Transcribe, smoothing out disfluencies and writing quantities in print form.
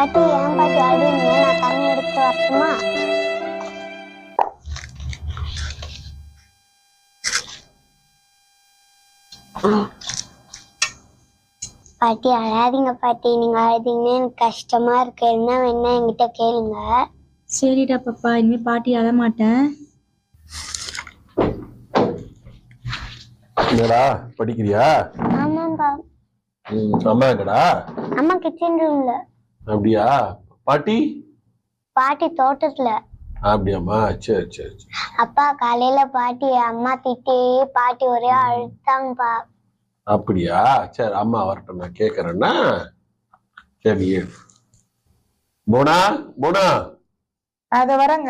பாட்டி ஏன் பாட்டி அழுவீங்க? நான் தண்ணி எடுத்து வரட்டுமா? பாட்டி அழாதீங்க பாட்டி. நீங்க அழுதீங்கன்னா எனக்கு கஷ்டமா இருக்கு. என்ன வேணா என்கிட்ட கேளுங்க. சரிடா பாப்பா, இனிமே பாட்டி அழ மாட்டேன். என்னடா படிக்கிறியா? ஆமாப்பா. அம்மா எங்கடா? அம்மா கிச்சன் ரூம்ல. அப்படியா? பாட்டி? பாட்டி தோட்டத்துல. அப்படியாம்மா, சரி சரி சரி. அப்பா காலையில பாட்டி அம்மா திட்டி பாட்டி ஒரே அழுத்தாங்கப்பா. அப்படியா? சரி, அம்மா வரட்டும், நான் கேக்குறேன்னா. சரி, போனா போனா அது வரங்க.